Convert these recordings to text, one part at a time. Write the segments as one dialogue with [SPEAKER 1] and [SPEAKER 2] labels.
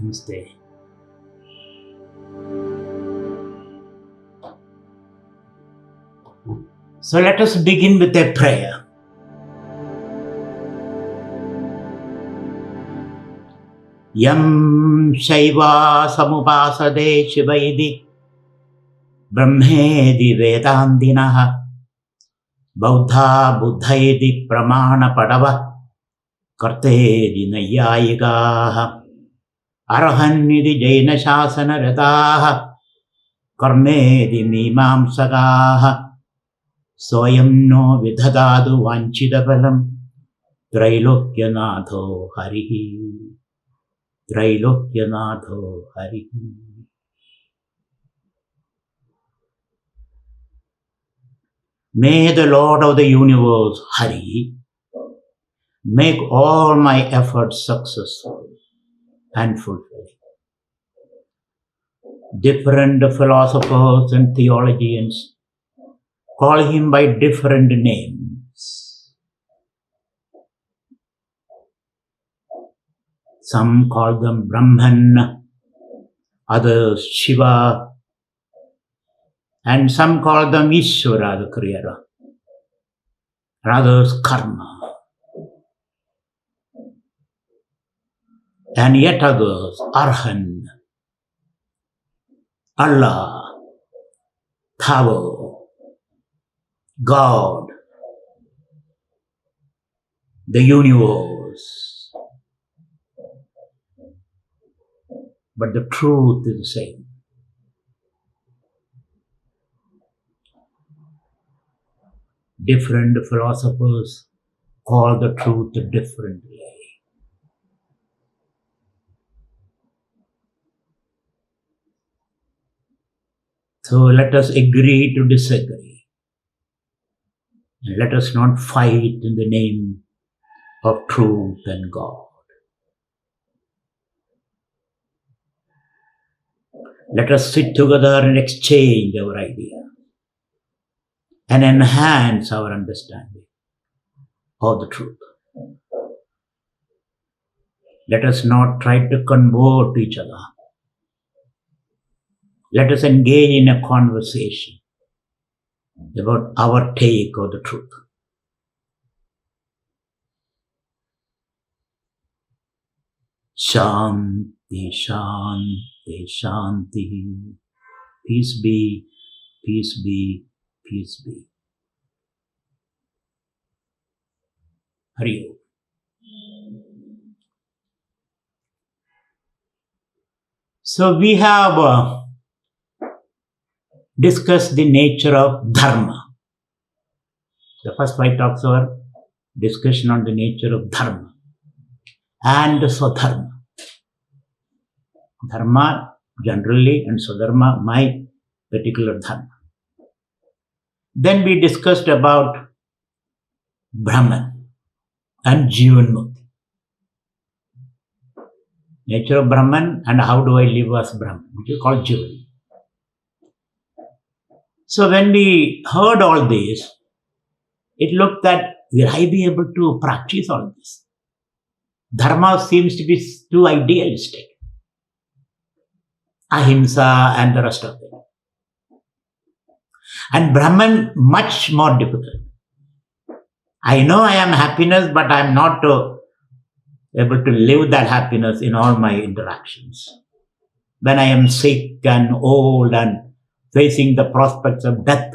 [SPEAKER 1] Namaste. So let us begin with a prayer. Yam Shaiva Samupasade Shivaidi Brahmedi Vedandinaha Bauddha Buddhaidi Pramana Padava Kartedi Nayayigaha Arahannidi Jaina Shasana Rataha Karmedi Mimamsagaha Soyam no Vidhadadu Vanchidapalam Trailokyanatho Harihi Trailokyanatho Harihi. May the Lord of the universe, Hari, make all my efforts successful and fulfilling. Different philosophers and theologians call him by different names. Some call them Brahman, others Shiva, and some call them Ishvara, the Creator, and others Karma, and yet others Arhan, Allah, Thavo, God, the universe. But the truth is the same. Different philosophers call the truth a different way. So let us agree to disagree. And let us not fight in the name of truth and God. Let us sit together and exchange our idea and enhance our understanding of the truth. Let us not try to convert each other. Let us engage in a conversation about our take of the truth. Shanti, Shanti, Shanti. Peace be, peace be, peace be. Hari Om. So we have discussed the nature of Dharma. The first 5 talks are discussion on the nature of Dharma and Swadharma. Dharma generally and Swadharma, my particular Dharma. Then we discussed about Brahman and Jivan Mukti. Nature of Brahman and how do I live as Brahman, which is called Jivan. So when we heard all this, it looked that will I be able to practice all this? Dharma seems to be too idealistic. Ahimsa and the rest of it. And Brahman much more difficult. I know I am happiness, but I am not able to live that happiness in all my interactions. When I am sick and old and facing the prospects of death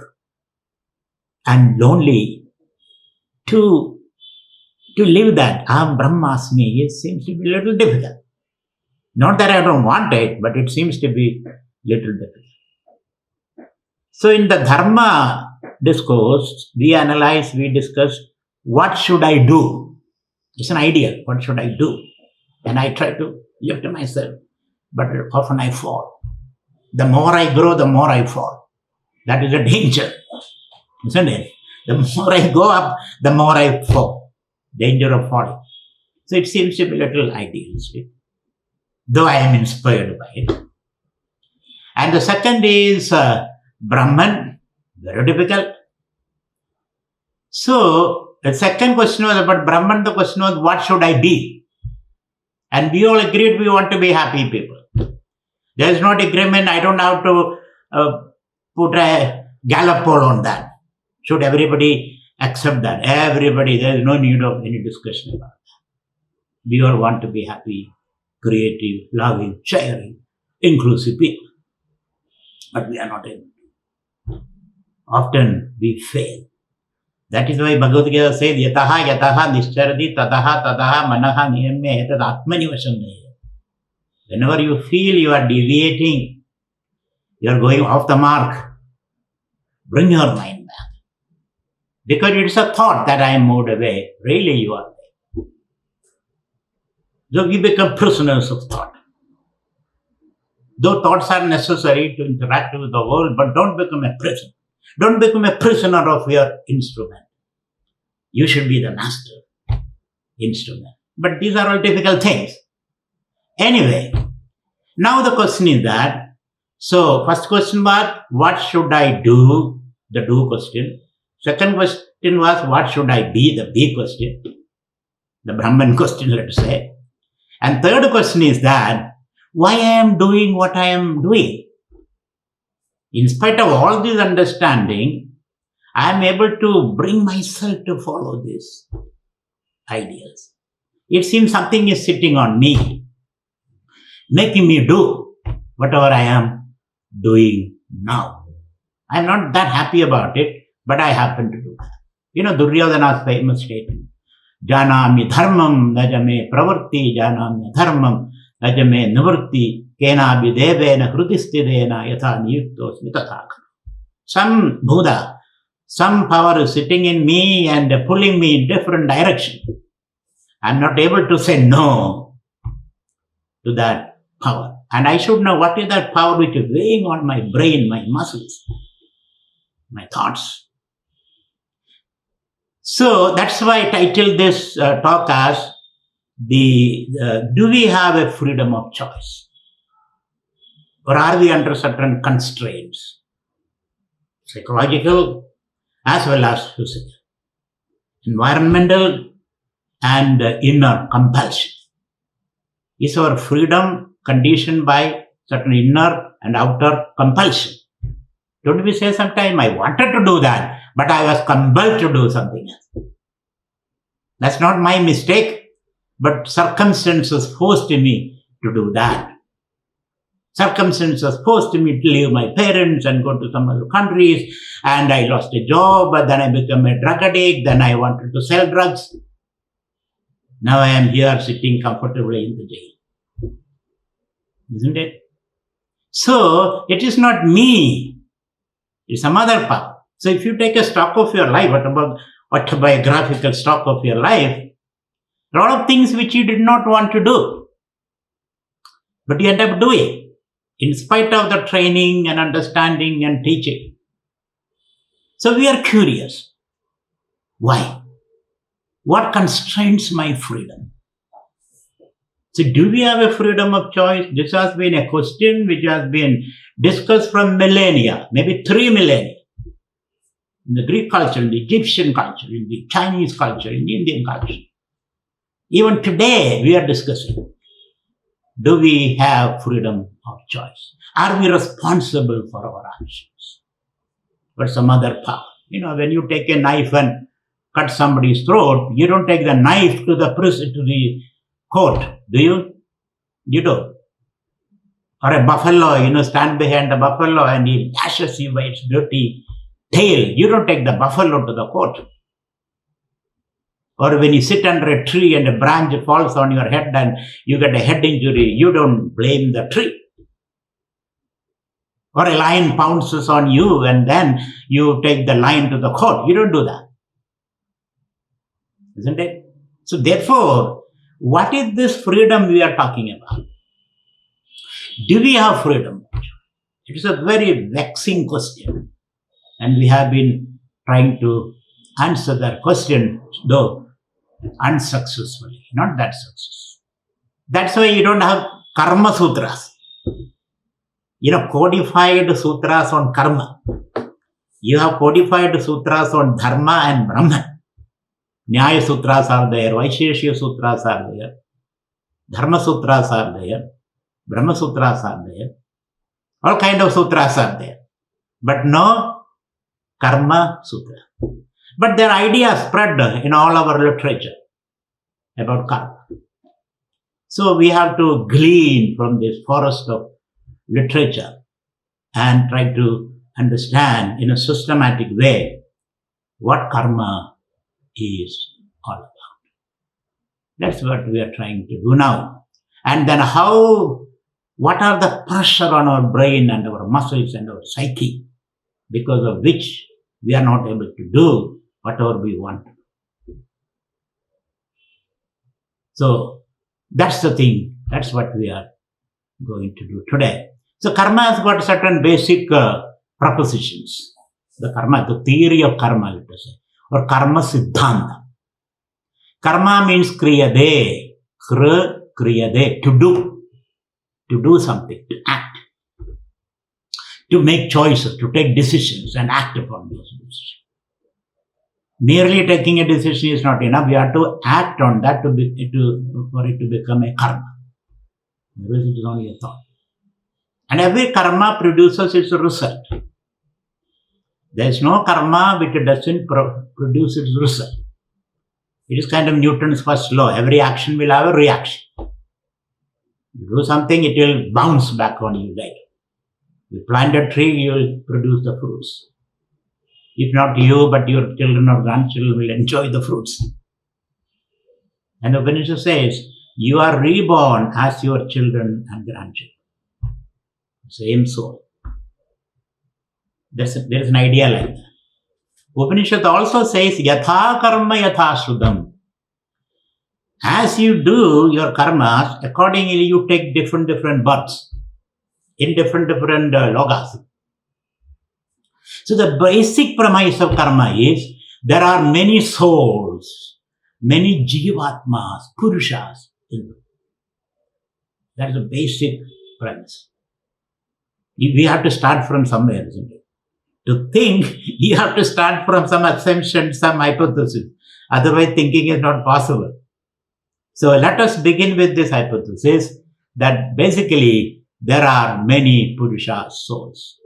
[SPEAKER 1] and lonely, to live that Aham Brahmasmi, it seems to be a little difficult. Not that I don't want it, but it seems to be little difficult. So in the Dharma discourse, we analyzed, we discussed, what should I do? It's an idea, what should I do? And I try to lift myself, but often I fall. The more I grow, the more I fall. That is a danger, isn't it? The more I go up, the more I fall. Danger of falling. So it seems to be a little idealistic, though I am inspired by it. And the second is Brahman, very difficult. So the second question was about Brahman, the question was, what should I be? And we all agreed we want to be happy people. There is no agreement. I don't have to put a gallop poll on that. Should everybody accept that? Everybody, there is no need of any discussion about that. We all want to be happy, creative, loving, sharing, inclusive people. But we are not able to. Often we fail. That is why Bhagavad Gita says, Yataha yataha nischarati tadaha tadaha manaha niyamya etad atmani vashamneya. Whenever you feel you are deviating, you are going off the mark, bring your mind back. Because it's a thought that I am moved away. Really you are there. So we become prisoners of thought. Though thoughts are necessary to interact with the world, but don't become a prisoner. Don't become a prisoner of your instrument. You should be the master instrument. But these are all difficult things. Anyway, now the question is that, so first question was, what should I do? The do question. Second question was, what should I be? The be question. The Brahman question, let's say. And third question is that, why I am doing what I am doing? In spite of all this understanding, I am able to bring myself to follow these ideas. It seems something is sitting on me, making me do whatever I am doing now. I am not that happy about it, but I happen to do that. You know, Duryodhana's famous statement, Janami dharmam najame pravarti janami dharmam najame nivritti kena abhidevena hrudistidena yatha niyuktos mitathaka. Some Buddha, some power is sitting in me and pulling me in different direction. I am not able to say no to that power. And I should know what is that power which is weighing on my brain, my muscles, my thoughts. So that's why I titled this talk as do we have a freedom of choice? Or are we under certain constraints? Psychological as well as physical. Environmental and inner compulsion. Is our freedom conditioned by certain inner and outer compulsion? Don't we say sometimes, I wanted to do that, but I was compelled to do something else. That's not my mistake, but circumstances forced me to do that. Circumstances forced me to leave my parents and go to some other countries, and I lost a job, but then I became a drug addict, then I wanted to sell drugs. Now I am here sitting comfortably in the jail. Isn't it? So, it is not me. It's some other power. So, if you take a stock of your life, autobiographical stock of your life, a lot of things which you did not want to do, but you end up doing, in spite of the training and understanding and teaching. So, we are curious. Why? What constrains my freedom? So, do we have a freedom of choice? This has been a question which has been discussed from millennia, maybe 3 millennia. In the Greek culture, in the Egyptian culture, in the Chinese culture, in the Indian culture. Even today, we are discussing, do we have freedom of choice? Are we responsible for our actions? Or some other power? You know, when you take a knife and cut somebody's throat, you don't take the knife to the prison, to the court, do you? You don't. Or a buffalo, stand behind a buffalo and he lashes you by its dirty tail. You don't take the buffalo to the court. Or when you sit under a tree and a branch falls on your head and you get a head injury, you don't blame the tree. Or a lion pounces on you and then you take the lion to the court. You don't do that. Isn't it? So therefore, what is this freedom we are talking about? Do we have freedom? It is a very vexing question. And we have been trying to answer that question, though unsuccessfully, not that successful. That's why you don't have karma sutras. Codified sutras on karma. You have codified sutras on dharma and Brahman. Nyaya sutras are there, Vaisheshya sutras are there. Dharma Sutras are there, Brahma Sutras are there, all kind of sutras are there, but no Karma Sutra. But their ideas spread in all our literature about karma. So we have to glean from this forest of literature and try to understand in a systematic way what karma is all about. That's what we are trying to do now. And then what are the pressure on our brain and our muscles and our psyche, because of which we are not able to do whatever we want. So that's the thing. That's what we are going to do today. So karma has got certain basic propositions. The theory of karma, let us say, or karma siddhanta. Karma means kriyade, to do something, to act, to make choices, to take decisions and act upon those decisions. Merely taking a decision is not enough. We have to act on that for it to become a karma. Otherwise, it is only a thought. And every karma produces its result. There is no karma which doesn't produce its result. It is kind of Newton's first law. Every action will have a reaction. You do something, it will bounce back on you later. You plant a tree, you will produce the fruits. If not you, but your children or grandchildren will enjoy the fruits. And the Upanishad says, you are reborn as your children and grandchildren. Same soul. There is an idea like that. Upanishad also says, yatha karma yatha shrudam. As you do your karmas, accordingly you take different births in different logas. So the basic premise of karma is there are many souls, many jivatmas, purushas in them. That is the basic premise. We have to start from somewhere, isn't it? To think, you have to start from some assumption, some hypothesis. Otherwise, thinking is not possible. So let us begin with this hypothesis that basically there are many Purusha souls.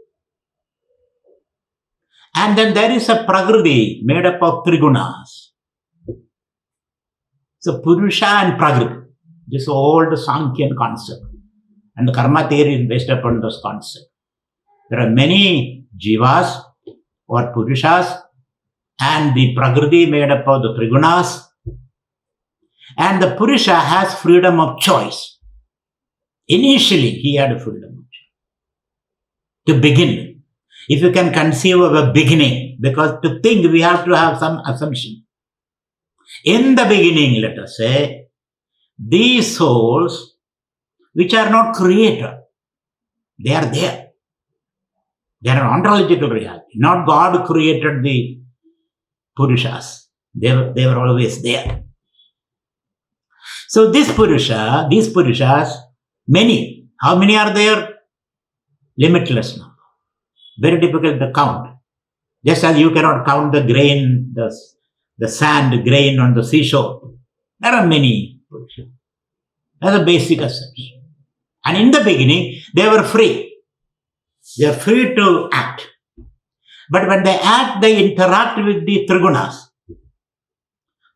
[SPEAKER 1] And then there is a Prakriti made up of Trigunas. So Purusha and Prakriti, this old Sankhyan concept. And the karma theory is based upon this concept. There are many Jivas or Purushas and the Prakriti made up of the Trigunas. And the Purusha has freedom of choice. Initially, he had a freedom of choice. To begin, if you can conceive of a beginning, because to think we have to have some assumption. In the beginning, let us say, these souls, which are not created, they are there. They are an ontological reality. Not God created the Purushas. They were always there. So these Purushas, many. How many are there? Limitless number. Very difficult to count. Just as you cannot count the grain, the sand grain on the seashore. There are many Purushas. That's a basic assumption. And in the beginning, they were free. They are free to act. But when they act, they interact with the Trigunas.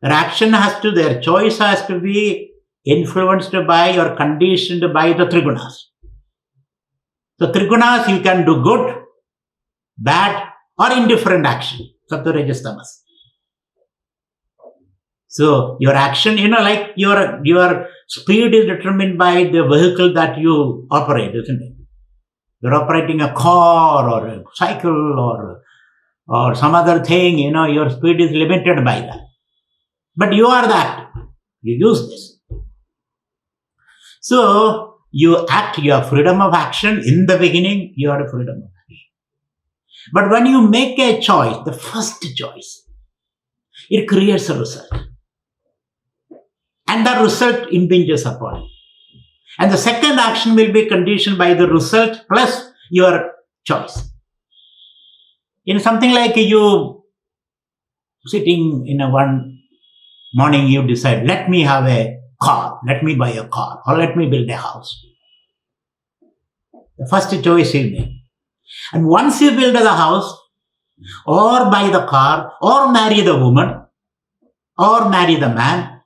[SPEAKER 1] Their choice has to be influenced by or conditioned by the Trigunas. So Trigunas, you can do good, bad, or indifferent action. Sattva, Rajas, Tamas. So your action, like your speed is determined by the vehicle that you operate, isn't it? You're operating a car or a cycle or some other thing, your speed is limited by that. But you are that. You use this. So you act, you have freedom of action. In the beginning, you have freedom of action. But when you make a choice, the first choice, it creates a result. And the result impinges upon it. And the second action will be conditioned by the result plus your choice. In something like you sitting in one morning, you decide, let me have a car. let me buy a car or let me build a house. The first choice you make. And once you build the house, or buy the car, or marry the woman, or marry the man,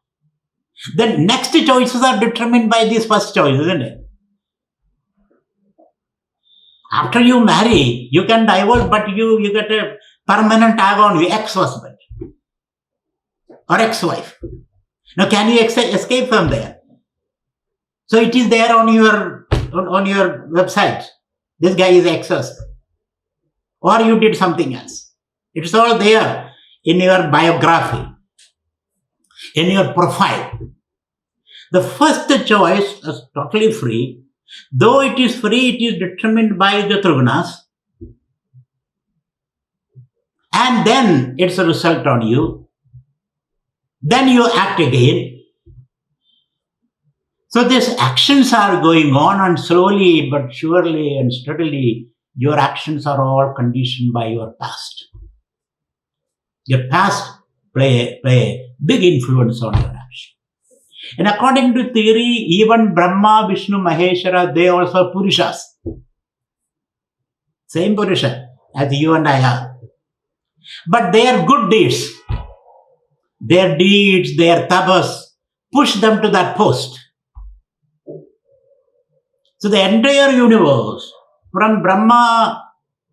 [SPEAKER 1] the next choices are determined by this first choice, isn't it? After you marry, you can divorce, but you get a permanent tag on you, ex-husband or ex-wife. Now, can you escape from there? So it is there on your website. This guy is ex-husband. Or you did something else. It's all there in your biography, in your profile. The first choice is totally free. Though it is free, it is determined by the Trigunas. And then it's a result on you. Then you act again. So these actions are going on, and slowly but surely and steadily, your actions are all conditioned by your past. Your past play a big influence on your action. And according to theory, even Brahma, Vishnu, Maheshwara, they also Purushas. Same Purusha as you and I are. But their good deeds, their tapas, push them to that post. So the entire universe, from Brahma,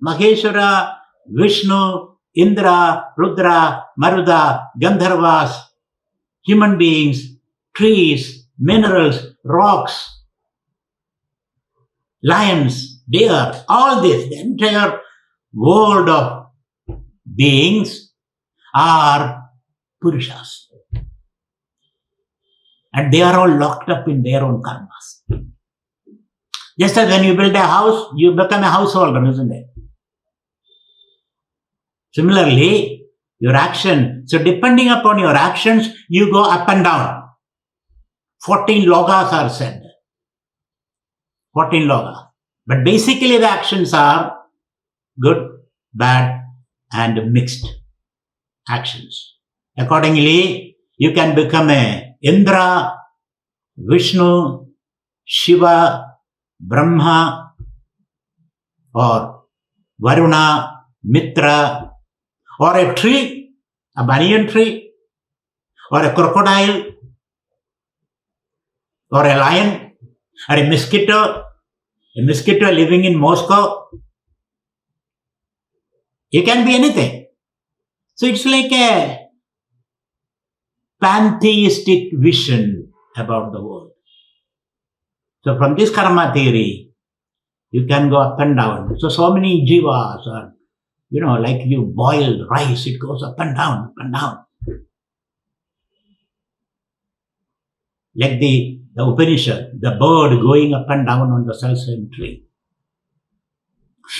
[SPEAKER 1] Maheshwara, Vishnu, Indra, Rudra, Maruda, Gandharvas, human beings, trees, minerals, rocks, lions, deer, all this, the entire world of beings are Purushas. And they are all locked up in their own karmas. Just as when you build a house, you become a householder, isn't it? Similarly, your action. So depending upon your actions, you go up and down. 14 logas are said. 14 logas. But basically the actions are good, bad, and mixed actions. Accordingly, you can become a Indra, Vishnu, Shiva, Brahma, or Varuna, Mitra, or a tree, a banyan tree, or a crocodile, or a lion, or a mosquito living in Moscow. You can be anything. So it's like a pantheistic vision about the world. So from this karma theory, you can go up and down. So many jivas are, like you boil rice, it goes up and down, up and down. Like the Upanishad, the bird going up and down on the self-same tree.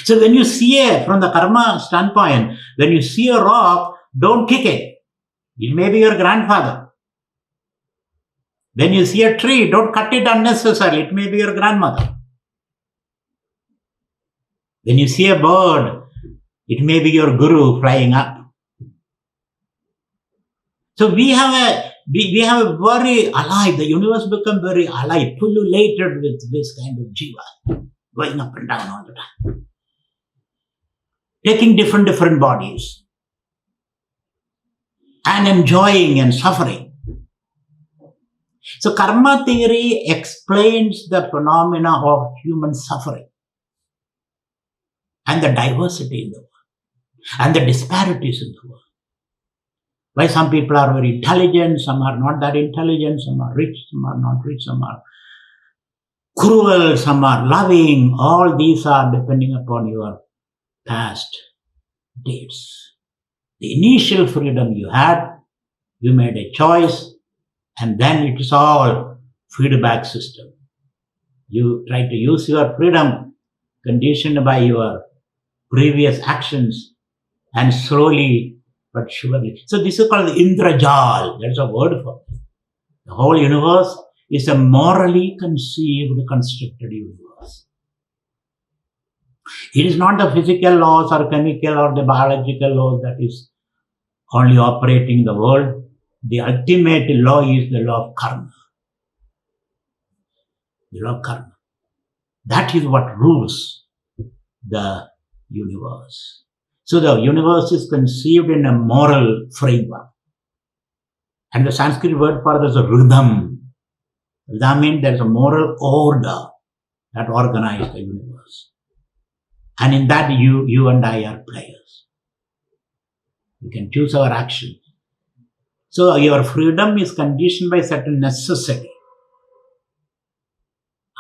[SPEAKER 1] So when you see from the karma standpoint, when you see a rock, don't kick it. It may be your grandfather. When you see a tree, don't cut it unnecessarily. It may be your grandmother. When you see a bird, it may be your guru flying up. So we have a very alive, the universe become very alive, pullulated with this kind of jiva, going up and down all the time. Taking different bodies and enjoying and suffering. So karma theory explains the phenomena of human suffering and the diversity in the world and the disparities in the world. Why some people are very intelligent, some are not that intelligent, some are rich, some are not rich, some are cruel, some are loving. All these are depending upon your past deeds. The initial freedom you had, you made a choice, and then it is all feedback system. You try to use your freedom conditioned by your previous actions, and slowly but surely. So this is called the Indrajal. That's a word for it. The whole universe is a morally conceived, constructed universe. It is not the physical laws or chemical or the biological laws that is only operating the world. The ultimate law is the law of karma. The law of karma. That is what rules the universe. So the universe is conceived in a moral framework. And the Sanskrit word for this is rhythm. Rhythm means there is a moral order that organizes the universe. And in that you and I are players. We can choose our action. So your freedom is conditioned by certain necessity.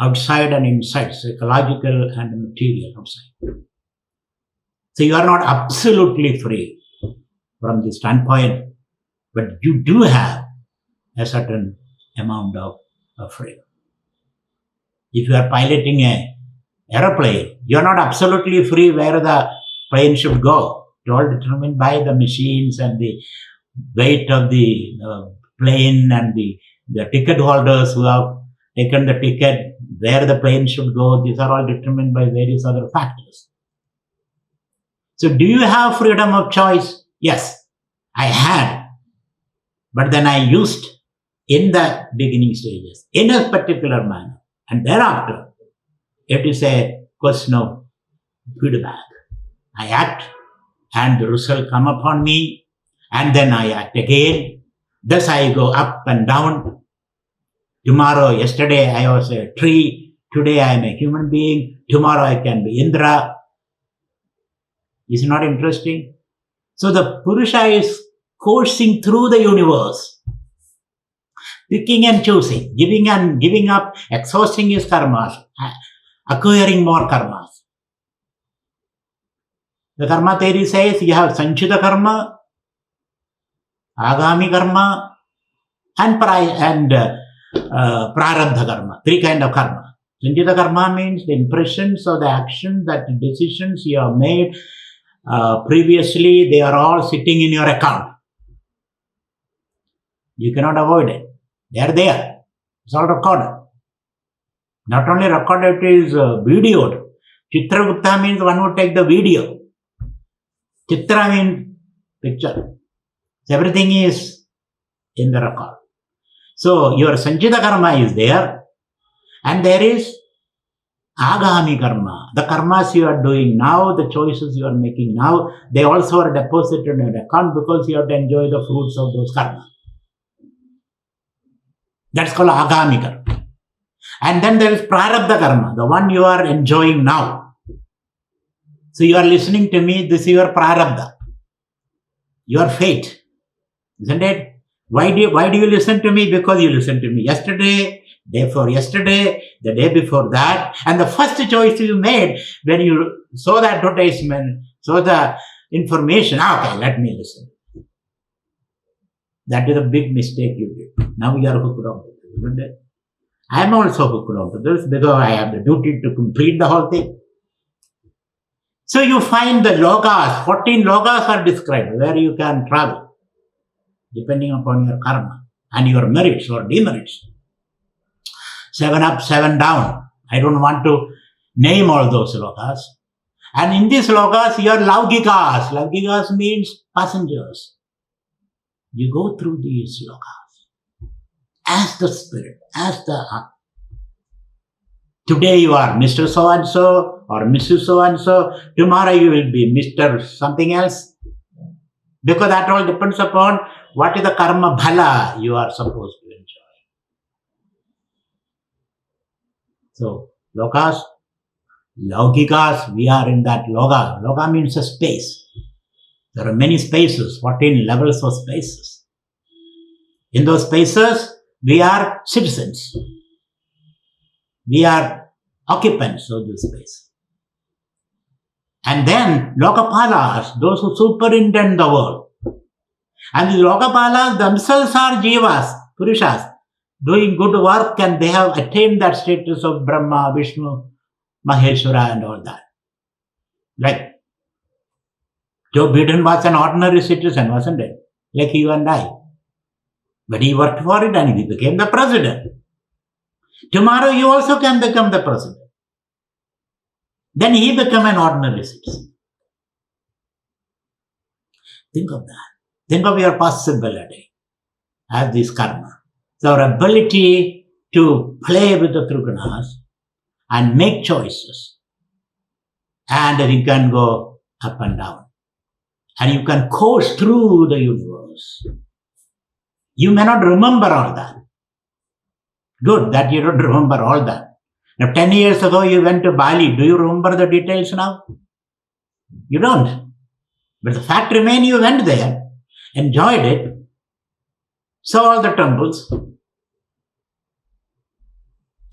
[SPEAKER 1] Outside and inside, psychological and material outside. So you are not absolutely free from this standpoint, but you do have a certain amount of freedom. If you are piloting an aeroplane, you are not absolutely free where the plane should go. It's all determined by the machines and the weight of the plane and the ticket holders who have taken the ticket, where the plane should go. These are all determined by various other factors. So do you have freedom of choice? Yes, I had. But then I used in the beginning stages in a particular manner. And thereafter, it is a question of feedback. I act and the result come upon me, and then I act again. Thus I go up and down. Yesterday I was a tree. Today I am a human being. Tomorrow I can be Indra. Is it not interesting? So the Purusha is coursing through the universe, picking and choosing, giving and giving up, exhausting his karmas, acquiring more karmas. The karma theory says you have sanchita karma, agami karma, and prarabdha karma. Three kinds of karma. Sanchita karma means the impressions of the actions, that decisions you have made previously, they are all sitting in your account. You cannot avoid it. They are there. It's all recorded. Not only recorded, it is videoed. Chitragupta means one would take the video. Chitra means picture. So everything is in the record. So your Sanchita karma is there, and there is Agami karma. The karmas you are doing now, the choices you are making now, they also are deposited in your account because you have to enjoy the fruits of those karmas. That's called Agami karma. And then there is Prarabdha karma, the one you are enjoying now. So you are listening to me, this is your Prarabdha, your fate, isn't it? Why do you listen to me? Because you listened to me yesterday, day before yesterday, the day before that, and the first choice you made when you saw the advertisement, saw the information, okay, let me listen. That is a big mistake you did. Now you are hooked on to this, isn't it? I am also hooked on to this because I have the duty to complete the whole thing. So you find the logas, 14 logas are described where you can travel depending upon your karma and your merits or demerits. 7 up, 7 down. I don't want to name all those lokas. And in these lokas, your laukikas. Laukikas means passengers. You go through these lokas as the spirit, as the heart. Today you are Mr. So-and-so or Mrs. So-and-so. Tomorrow you will be Mr. something else. Because that all depends upon what is the karma bhala you are supposed to enjoy. So, lokas, laukikas, we are in that loga. Loga means a space. There are many spaces, 14 levels of spaces. In those spaces, we are citizens. We are occupants of this space. And then lokapalas, those who superintend the world. And the lokapalas themselves are jivas, purushas, doing good work, and they have attained that status of Brahma, Vishnu, Maheshwara and all that. Like Joe Biden was an ordinary citizen, wasn't it? Like you and I. But he worked for it and he became the president. Tomorrow you also can become the president. Then he become an ordinary citizen. Think of that. Think of your possibility as this karma. So our ability to play with the Trigunas and make choices. And you can go up and down. And you can course through the universe. You may not remember all that. Good that you don't remember all that. Now, 10 years ago, you went to Bali. Do you remember the details now? You don't. But the fact remains you went there, enjoyed it, saw all the temples,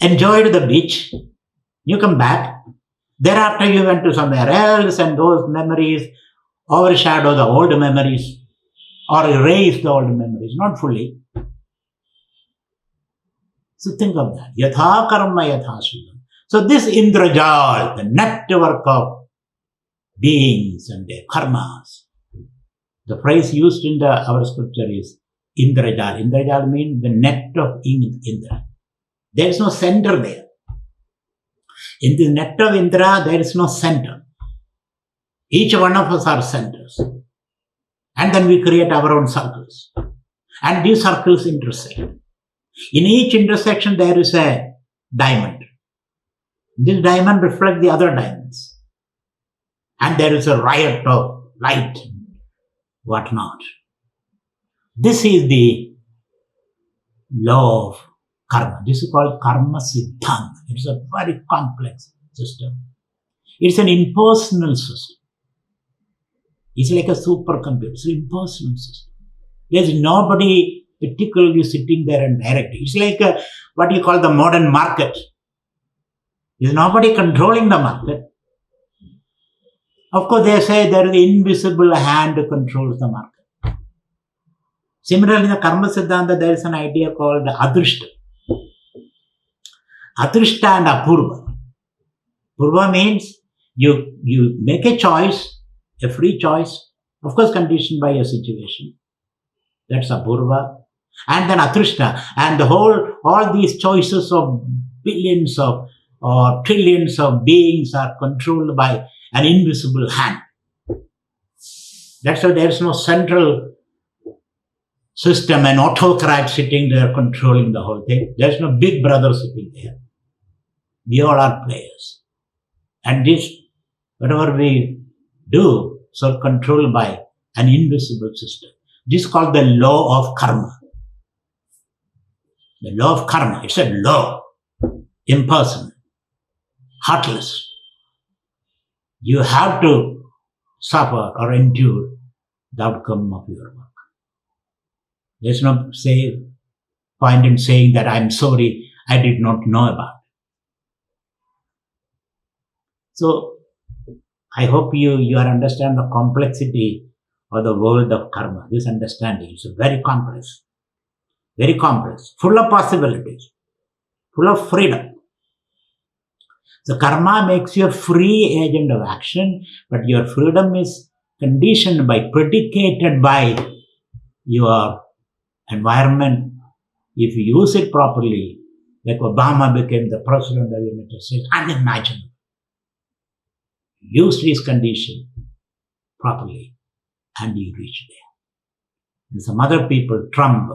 [SPEAKER 1] enjoyed the beach. You come back. Thereafter, you went to somewhere else, and those memories overshadow the old memories or erase the old memories, not fully. So think of that. Yatha karma yatha sudam. So this Indrajal, the network of beings and their karmas. The phrase used in our scripture is Indrajal. Indrajal means the net of Indra. There is no center there. In the net of Indra, there is no center. Each one of us are centers. And then we create our own circles. And these circles intersect. In each intersection, there is a diamond. This diamond reflects the other diamonds. And there is a riot of light, whatnot. This is the law of karma. This is called karma siddhanta. It's a very complex system. It's an impersonal system. It's like a supercomputer. It's an impersonal system. There's nobody particularly sitting there and directing. It's like what you call the modern market. There's nobody controlling the market. Of course, they say there is an invisible hand that controls the market. Similarly, in the Karma Siddhanta, there is an idea called Adrishta. Adrishta and Apurva. Purva means you make a choice, a free choice, of course conditioned by a situation. That's Apurva. And then Adrishta. And all these choices of billions of or trillions of beings are controlled by an invisible hand. That's why there is no central system, an autocrat sitting there controlling the whole thing. There's no big brother sitting there. We all are players. And this, whatever we do, so controlled by an invisible system. This is called the law of karma. The law of karma. It's a law. Impersonal. Heartless. You have to suffer or endure the outcome of your work. There's no point in saying that I'm sorry, I did not know about it. So, I hope you understand the complexity of the world of karma. This understanding is very complex, full of possibilities, full of freedom. So karma makes you a free agent of action, but your freedom is conditioned by, predicated by your environment. If you use it properly, like Obama became the president of the United States, unimaginable. Use his condition properly, and you reach there. And some other people, Trump,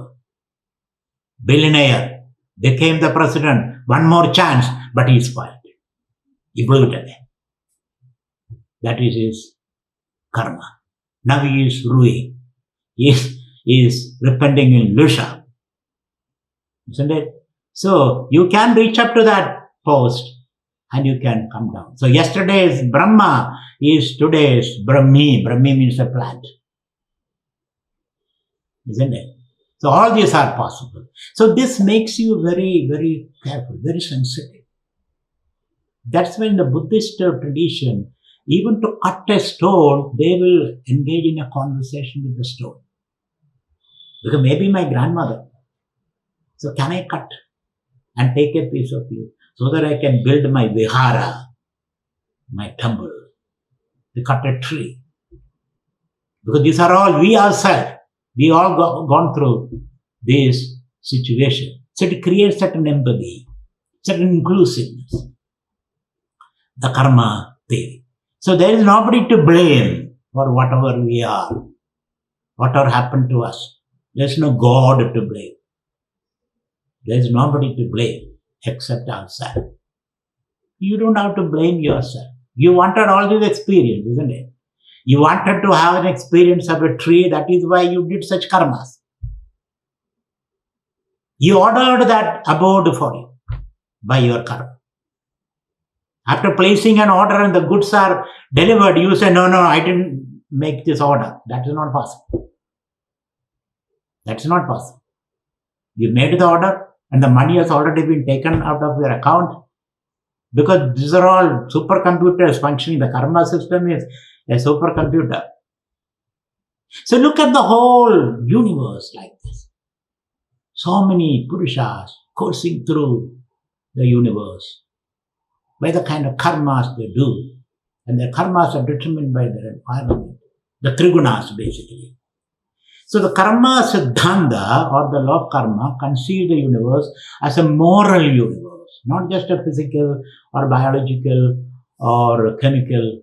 [SPEAKER 1] billionaire, became the president, one more chance, but he spoiled. He blew it away. That is his karma. Now he is ruining. He is repenting in Lusha. Isn't it? So you can reach up to that post and you can come down. So yesterday's Brahma is today's Brahmi. Brahmi means a plant. Isn't it? So all these are possible. So this makes you very, very careful, very sensitive. That's when the Buddhist tradition, even to cut a stone, they will engage in a conversation with the stone. Because maybe my grandmother. So can I cut and take a piece of you so that I can build my vihara, my temple, to cut a tree? Because these are all we ourselves. We all gone through this situation. So it creates certain empathy, certain inclusiveness. The karma theory. So there is nobody to blame for whatever we are, whatever happened to us. There is no God to blame. There is nobody to blame except ourselves. You don't have to blame yourself. You wanted all this experience, isn't it? You wanted to have an experience of a tree. That is why you did such karmas. You ordered that abode for you by your karma. After placing an order and the goods are delivered, you say, no, I didn't make this order. That is not possible. That's not possible. You made the order and the money has already been taken out of your account, because these are all supercomputers functioning. The karma system is a supercomputer. So look at the whole universe like this. So many Purushas coursing through the universe by the kind of karmas they do. And their karmas are determined by their environment. The trigunas, basically. So the karma siddhanta, or the law of karma, conceives the universe as a moral universe, not just a physical or biological or chemical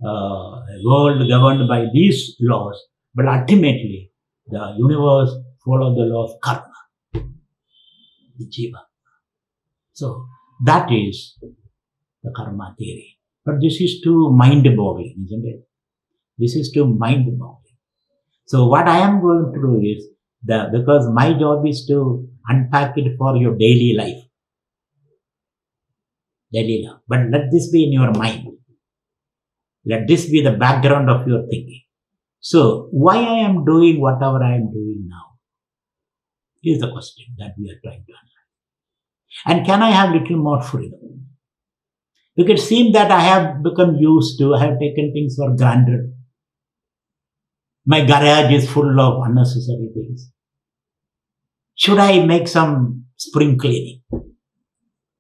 [SPEAKER 1] world governed by these laws, but ultimately the universe follows the law of karma, the jiva. So that is the karma theory. But this is too mind-boggling, isn't it? This is too mind-boggling. So what I am going to do is, because my job is to unpack it for your daily life. Daily life. But let this be in your mind. Let this be the background of your thinking. So why I am doing whatever I am doing now is the question that we are trying to answer. And can I have little more freedom? Because it seems that I have become used to, I have taken things for granted. My garage is full of unnecessary things. Should I make some spring cleaning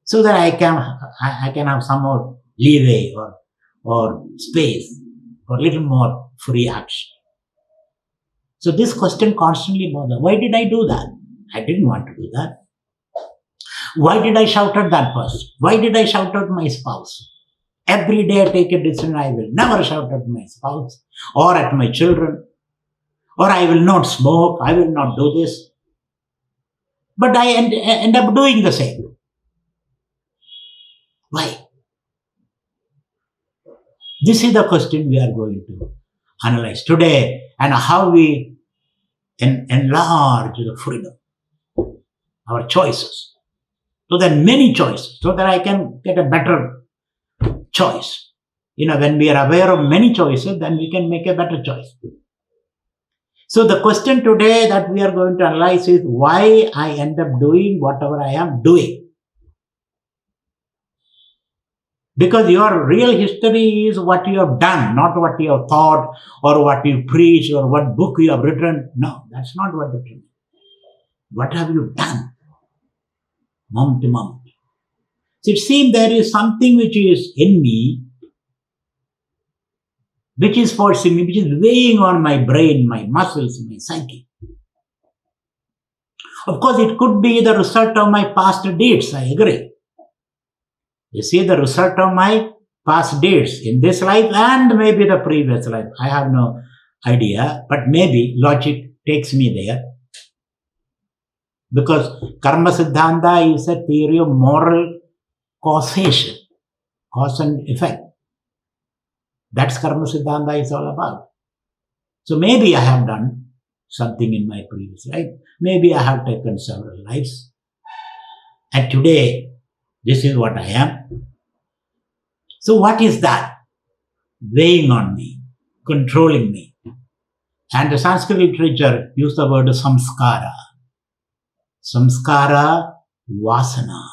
[SPEAKER 1] so that I can have some more leeway or space for a little more free action? So this question constantly bothers. Why did I do that? I didn't want to do that. Why did I shout at that person? Why did I shout at my spouse? Every day I take a decision, I will never shout at my spouse or at my children, or I will not smoke, I will not do this. But I end up doing the same. Why? This is the question we are going to analyze today, and how we enlarge the freedom, our choices. So there are many choices, so that I can get a better choice. When we are aware of many choices, then we can make a better choice. So the question today that we are going to analyze is why I end up doing whatever I am doing. Because your real history is what you have done, not what you have thought or what you preach or what book you have written. No, that's not what it is. What have you done? Moment to moment. So it seems there is something which is in me, which is forcing me, which is weighing on my brain, my muscles, my psyche. Of course, it could be the result of my past deeds, I agree. You see, the result of my past deeds in this life and maybe the previous life. I have no idea, but maybe logic takes me there. Because karma siddhanta is a theory of moral causation, cause and effect. That's karma siddhanta is all about. So maybe I have done something in my previous life. Maybe I have taken several lives. And today, this is what I am. So what is that? Weighing on me, controlling me. And the Sanskrit literature used the word samskara. Samskara, vasana.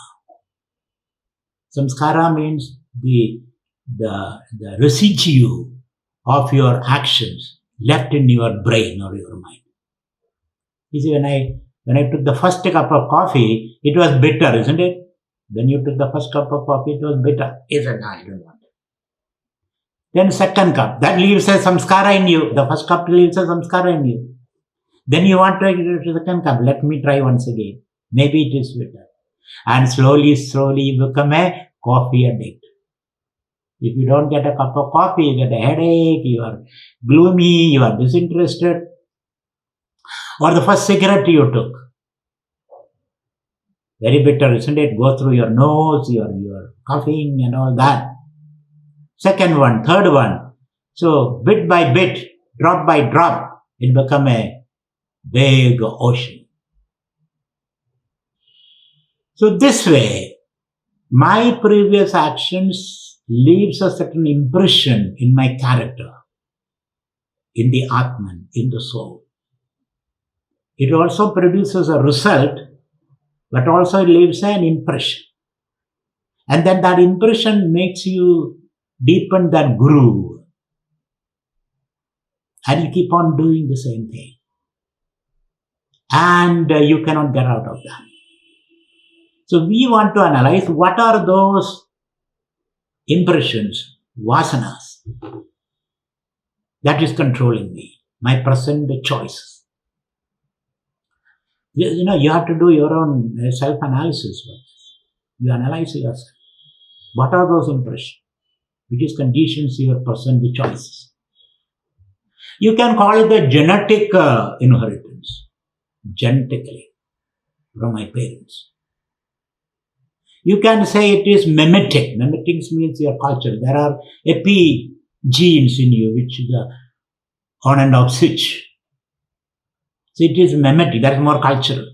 [SPEAKER 1] Samskara means the residue of your actions left in your brain or your mind. You see, when I took the first cup of coffee, it was bitter, isn't it? When you took the first cup of coffee, it was bitter. You said, no, I don't want it. Then second cup, that leaves a samskara in you. The first cup leaves a samskara in you. Then you want to take it to the second cup. Let me try once again. Maybe it is bitter. And slowly you become a coffee addict. If you don't get a cup of coffee, you get a headache, you are gloomy, you are disinterested. Or the first cigarette you took. Very bitter, isn't it? Go through your nose, your coughing and all that. Second one, third one. So bit by bit, drop by drop, it become a big ocean. So this way, my previous actions leaves a certain impression in my character, in the Atman, in the soul. It also produces a result, but also it leaves an impression. And then that impression makes you deepen that groove. And you keep on doing the same thing. And you cannot get out of that. So we want to analyze what are those impressions, vasanas, that is controlling me, my present choices. You have to do your own self-analysis. You analyze yourself. What are those impressions? Which is conditions your present choices. You can call it the genetic inheritance, genetically, from my parents. You can say it is mimetic. Mimetic means your culture. There are epi genes in you, which is the on and off switch. So it is mimetic. That is more cultural.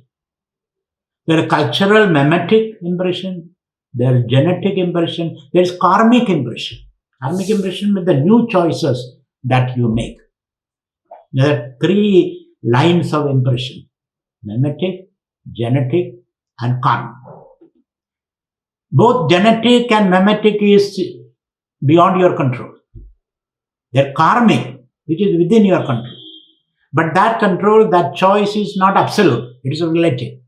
[SPEAKER 1] There is cultural mimetic impression. There is genetic impression. There is karmic impression. Karmic impression with the new choices that you make. There are three lines of impression: mimetic, genetic, and karmic. Both genetic and mimetic is beyond your control. They're karmic, which is within your control. But that control, that choice is not absolute. It is relative.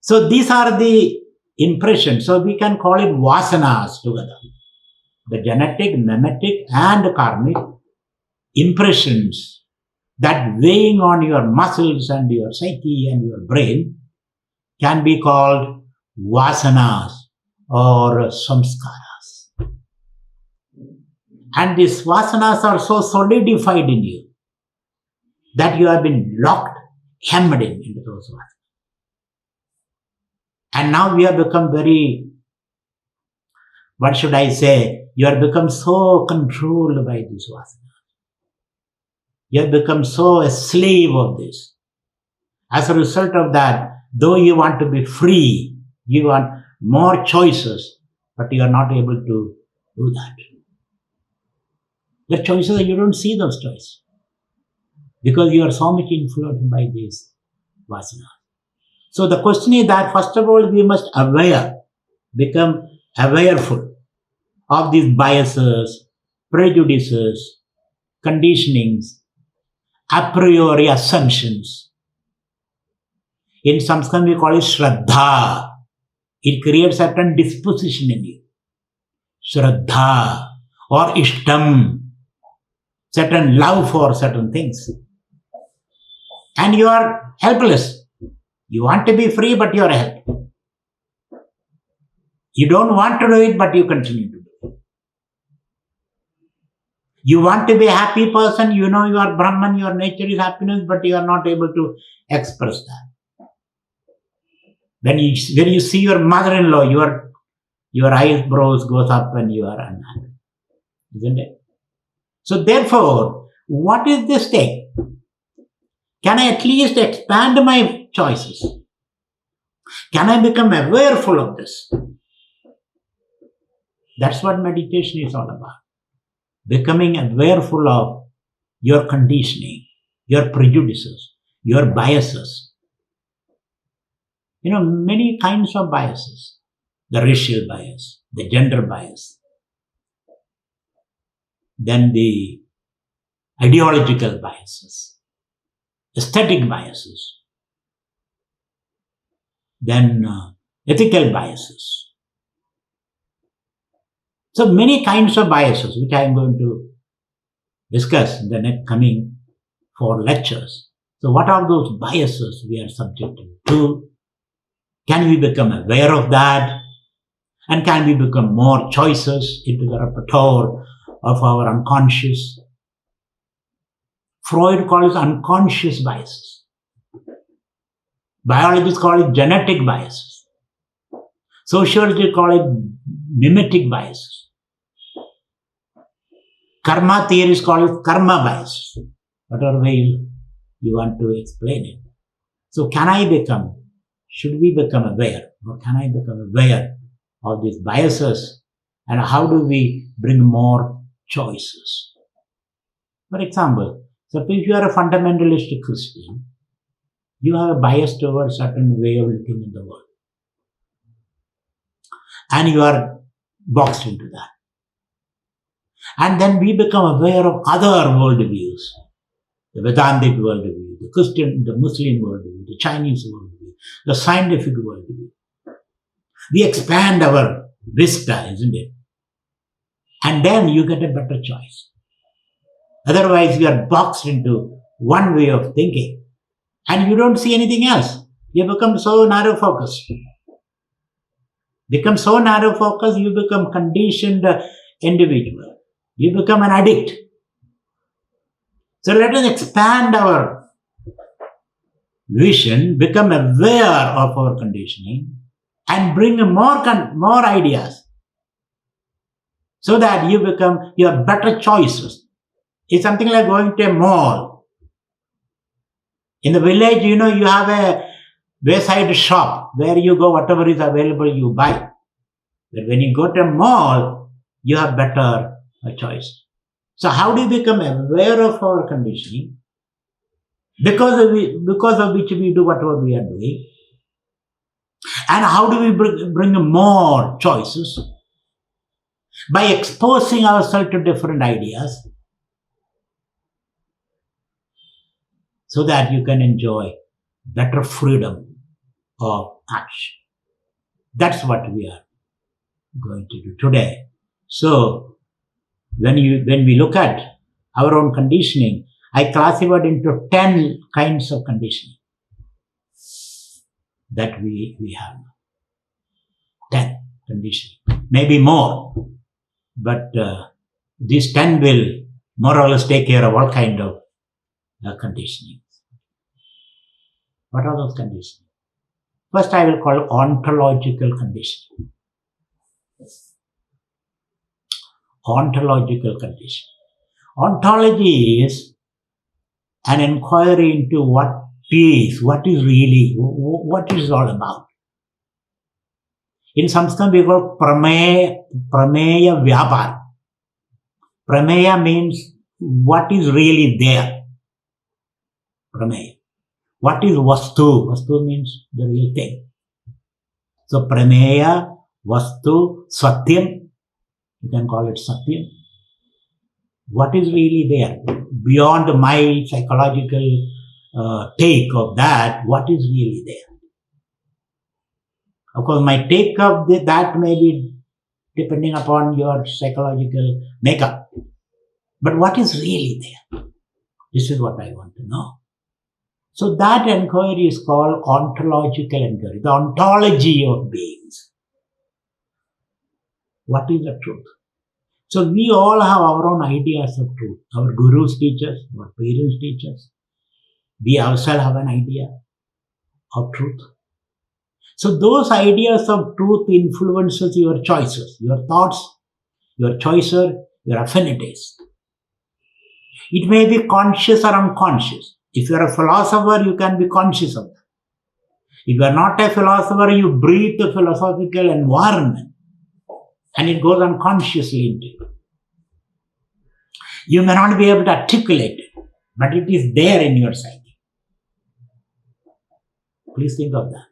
[SPEAKER 1] So these are the impressions. So we can call it vasanas together. The genetic, mimetic, and karmic impressions that weighing on your muscles and your psyche and your brain can be called vasanas or samskaras. And these vasanas are so solidified in you that you have been locked, hemmed into those vasanas. And now we have become very, what should I say? You have become so controlled by these vasanas. You have become so a slave of this. As a result of that, though you want to be free, you want more choices, but you are not able to do that. The choices, you don't see those choices because you are so much influenced by these vasanas. So the question is that first of all, we must become awareful of these biases, prejudices, conditionings, a priori assumptions. In Sanskrit, we call it Shraddha. It creates certain disposition in you. Shraddha or Ishtam, certain love for certain things. And you are helpless. You want to be free, but you are helpless. You don't want to do it, but you continue to do it. You want to be a happy person, you know you are Brahman, your nature is happiness, but you are not able to express that. When you see your mother-in-law, your eyebrows goes up and you are unhappy. Isn't it? So therefore, what is this thing? Can I at least expand my choices? Can I become awareful of this? That's what meditation is all about. Becoming awareful of your conditioning, your prejudices, your biases. Many kinds of biases. The racial bias, the gender bias, then the ideological biases, aesthetic biases, then ethical biases. So many kinds of biases, which I am going to discuss in the next coming 4 lectures. So what are those biases we are subjected to? Can we become aware of that? And can we become more choices into the repertoire of our unconscious? Freud calls unconscious biases. Biologists call it genetic biases. Sociologists call it mimetic biases. Karma theorists call it karma biases. Whatever way you want to explain it. So should we become aware, or can I become aware of these biases, and how do we bring more choices? For example, suppose you are a fundamentalist Christian, you have a bias towards a certain way of looking in the world. And you are boxed into that. And then we become aware of other worldviews. The Vedantic worldview, the Christian, the Muslim worldview, the Chinese worldview, the scientific worldview. We expand our vista, isn't it? And then you get a better choice. Otherwise, you are boxed into one way of thinking and you don't see anything else. You become so narrow focused. You become conditioned individual. You become an addict. So let us expand our vision, become aware of our conditioning, and bring more ideas, so that you have better choices. It's something like going to a mall. In the village, you have a wayside shop where you go, whatever is available, you buy. But when you go to a mall, you have better choice. So how do we become aware of our conditioning? Because of which we do whatever we are doing. And how do we bring more choices? By exposing ourselves to different ideas, so that you can enjoy better freedom of action. That's what we are going to do today. So, when we look at our own conditioning, I classified into 10 kinds of conditioning that we have. 10 conditioning. Maybe more. But these 10 will more or less take care of all kind of conditioning. What are those conditioning? First, I will call ontological conditioning. Ontological conditioning. Ontology is an inquiry into what is really, what it is all about. In Sanskrit, we call prameya vyapar. Prameya means what is really there. Prameya. What is vastu? Vastu means the real thing. So prameya, vastu, satyam. You can call it satyam. What is really there? Beyond my psychological take of that, what is really there? Of course, my take of that may be depending upon your psychological makeup. But what is really there? This is what I want to know. So that inquiry is called ontological inquiry, the ontology of beings. What is the truth? So we all have our own ideas of truth. Our gurus teach us, our parents teach us. We ourselves have an idea of truth. So those ideas of truth influences your choices, your thoughts, your choices, your affinities. It may be conscious or unconscious. If you are a philosopher, you can be conscious of that. If you are not a philosopher, you breathe the philosophical environment and it goes unconsciously into you. You may not be able to articulate it, but it is there in your psyche. Please think of that.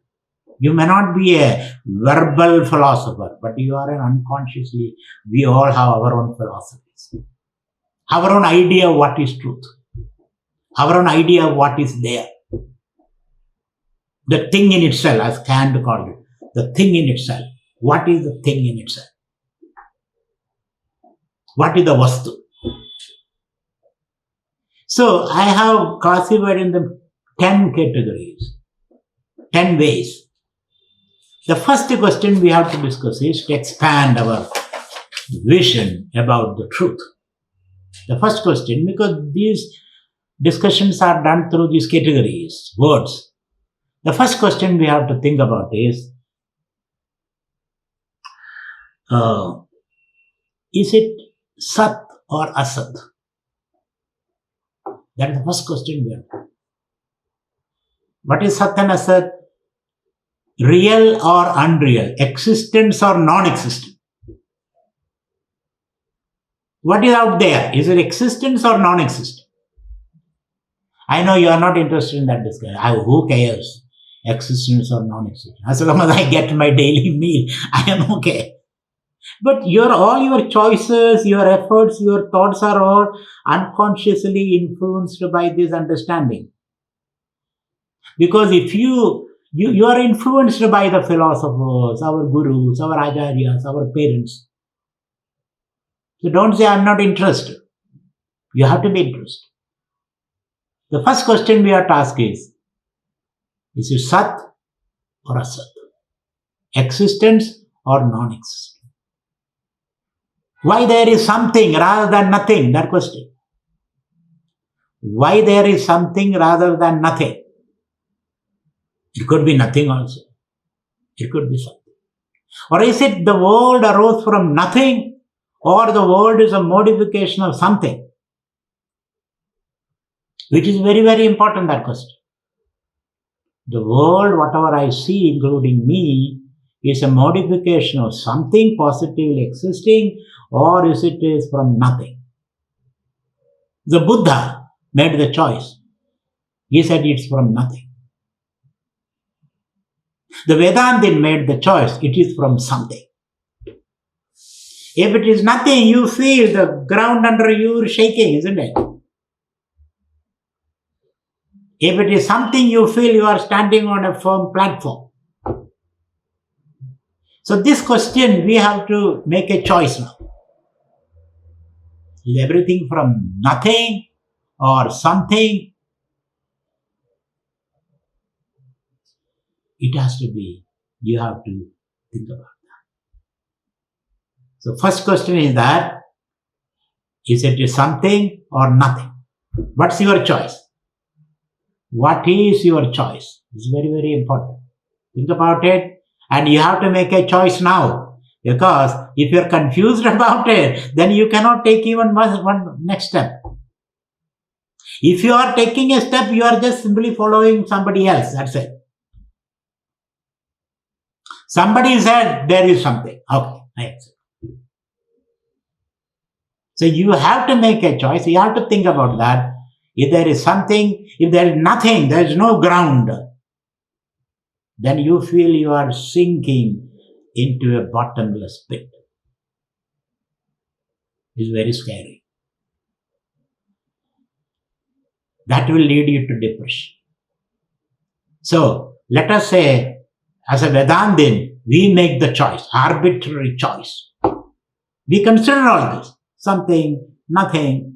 [SPEAKER 1] You may not be a verbal philosopher, but you are an unconsciously, we all have our own philosophies. Our own idea of what is truth. Our own idea of what is there. The thing in itself, as Kant called it. The thing in itself. What is the thing in itself? What is the vastu? So, I have classified in the 10 categories, 10 ways. The first question we have to discuss is to expand our vision about the truth. The first question, because these discussions are done through these categories, words. The first question we have to think about is it Sat or Asat? That is the first question we have to. What is Sat and Asat? Real or unreal? Existence or non-existent? What is out there? Is it existence or non-existent? I know you are not interested in that discussion. Who cares? Existence or non-existent? As long as I get my daily meal, I am okay. But all your choices, your efforts, your thoughts are all unconsciously influenced by this understanding. Because if you are influenced by the philosophers, our gurus, our acharyas, our parents. So don't say, I'm not interested. You have to be interested. The first question we have to ask is it Sat or Asat? Existence or non-existence? Why there is something rather than nothing? That question. Why there is something rather than nothing? It could be nothing also. It could be something. Or is it the world arose from nothing, or the world is a modification of something? Which is very, very important, that question. The world, whatever I see, including me, is a modification of something positively existing, or is it is from nothing? The Buddha made the choice. He said it's from nothing. The Vedantin made the choice. It is from something. If it is nothing, you feel the ground under you shaking, isn't it? If it is something, you feel you are standing on a firm platform. So this question, we have to make a choice now. Is everything from nothing or something? It has to be. You have to think about that. So first question is that, is it something or nothing? What's your choice? What is your choice? It's very, very important. Think about it, and you have to make a choice now. Because if you're confused about it, then you cannot take even one next step. If you are taking a step, you are just simply following somebody else. That's it. Somebody said there is something. Okay, I accept. So you have to make a choice. You have to think about that. If there is something, if there is nothing, there is no ground, then you feel you are sinking into a bottomless pit. It's very scary. That will lead you to depression. So, let us say, as a Vedantin, we make the choice, arbitrary choice. We consider all this, something, nothing.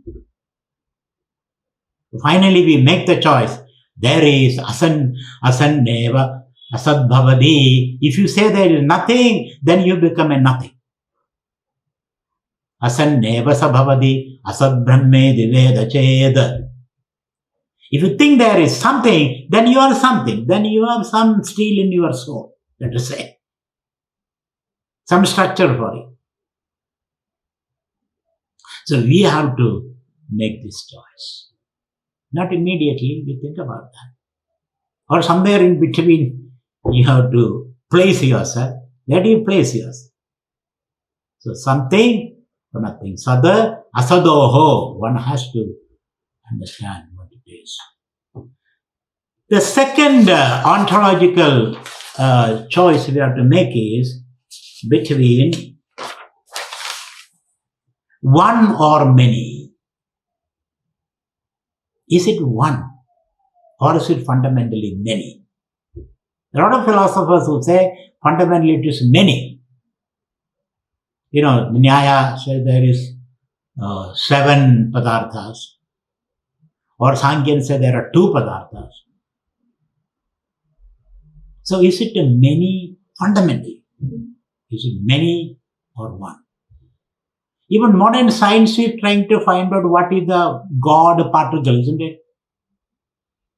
[SPEAKER 1] Finally, we make the choice. There is asanneva, asadbhavadi. If you say there is nothing, then you become a nothing. Asanneva sabhavadi, asadbrahme diveda ched. If you think there is something, then you are something. Then you have some steel in your soul, let us say. Some structure for it. So we have to make this choice. Not immediately, you think about that. Or somewhere in between, you have to place yourself. Where do you place yourself? So something or nothing. Sada, asadoho. One has to understand what it is. The second ontological choice we have to make is between one or many. Is it one or is it fundamentally many? A lot of philosophers would say fundamentally it is many. You know, Nyaya says there is 7 padarthas, or Sankhyan says there are 2 padarthas. So is it a many fundamentally? Is it many or one? Even modern science is trying to find out what is the God particle, isn't it?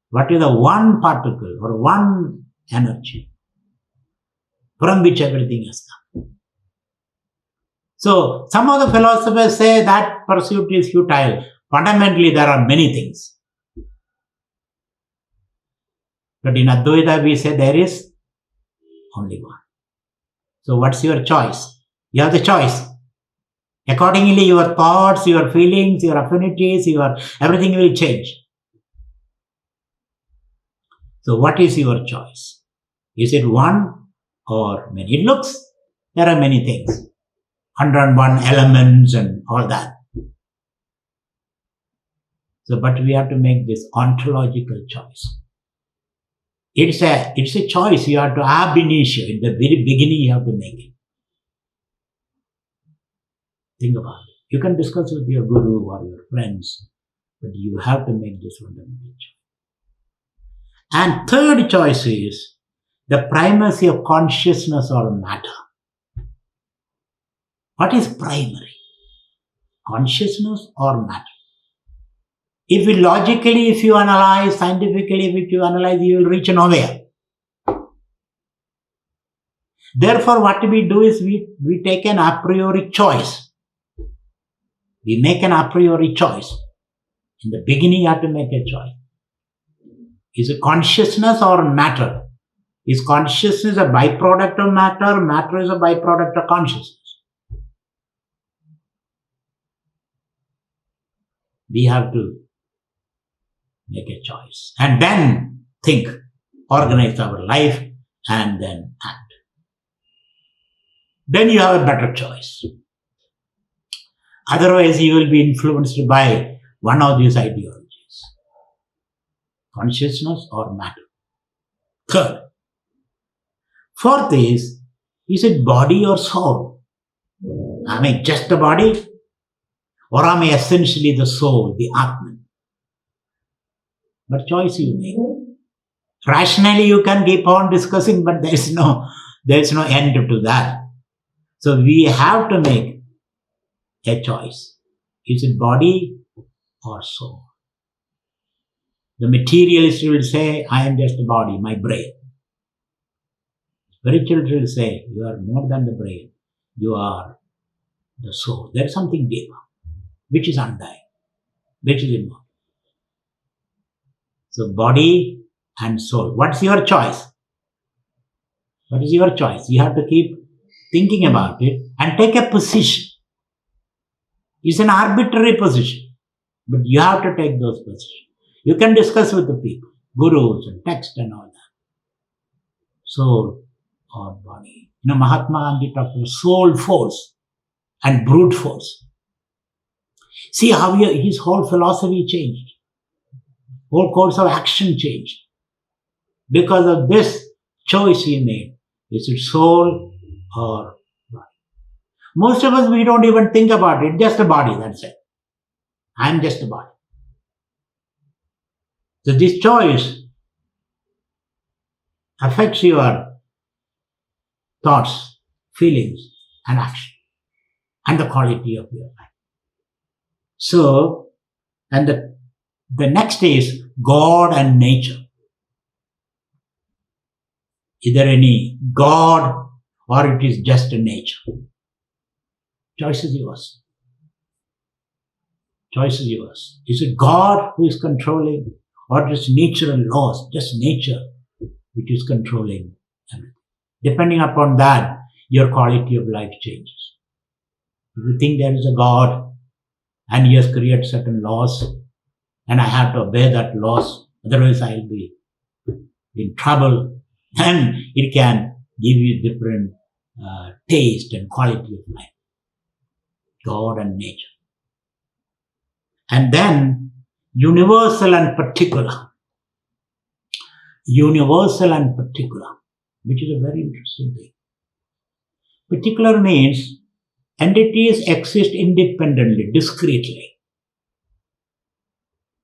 [SPEAKER 1] What is the one particle or one energy from which everything has come. So, some of the philosophers say that pursuit is futile. Fundamentally, there are many things. But in Advaita, we say there is only one. So, what's your choice? You have the choice. Accordingly, your thoughts, your feelings, your affinities, everything will change. So, what is your choice? Is it one or many? It looks, there are many things. 101 elements and all that. So, but we have to make this ontological choice. It's a choice you have to ab initio. In the very beginning, you have to make it. Think about it. You can discuss with your guru or your friends, but you have to make this fundamental choice. And third choice is the primacy of consciousness or matter. What is primary? Consciousness or matter? If you analyze, scientifically, if you analyze, you will reach nowhere. Therefore, what we do is we take an a priori choice. We make an a priori choice. In the beginning, you have to make a choice. Is it consciousness or matter? Is consciousness a byproduct of matter? Matter is a byproduct of consciousness. We have to make a choice. And then think, organize our life, and then act. Then you have a better choice. Otherwise, you will be influenced by one of these ideologies. Consciousness or matter. Third. Fourth is it body or soul? Am I just the body? Or am I essentially the soul, the Atman? But choice you make. Rationally, you can keep on discussing, but there is no end to that. So we have to make a choice. Is it body or soul? The materialist will say, I am just the body, my brain. Spiritual will say, you are more than the brain. You are the soul. There is something deeper, which is undying, which is immortal. So body and soul. What's your choice? What is your choice? You have to keep thinking about it and take a position. It's an arbitrary position, but you have to take those positions. You can discuss with the people, gurus and text and all that. Soul or body. Mahatma Gandhi talked about soul force and brute force. See how his whole philosophy changed. Whole course of action changed. Because of this choice he made. Is it soul or body? Most of us, we don't even think about it. Just a body, that's it. I'm just a body. So this choice affects your thoughts, feelings, and action, and the quality of your life. So, and the next is God and nature. Is there any God or it is just a nature? Choice is yours. Choice is yours. Is it God who is controlling or just natural laws, just nature which is controlling everything? Depending upon that, your quality of life changes. If you think there is a God and he has created certain laws and I have to obey that laws, otherwise I will be in trouble, and it can give you different taste and quality of life. God and nature. And then universal and particular. Universal and particular, which is a very interesting thing. Particular means entities exist independently, discretely.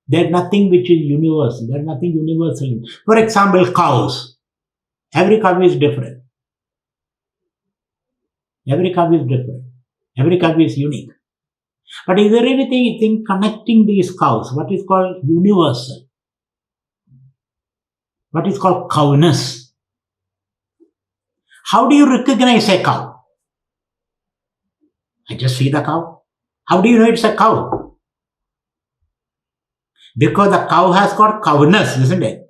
[SPEAKER 1] There's nothing which is universal. There's nothing universal. For example, cows. Every cow is different. Every cow is different. Every cow is unique. But is there anything connecting these cows? What is called universal? What is called cowness? How do you recognize a cow? I just see the cow. How do you know it's a cow? Because the cow has got cowness, isn't it?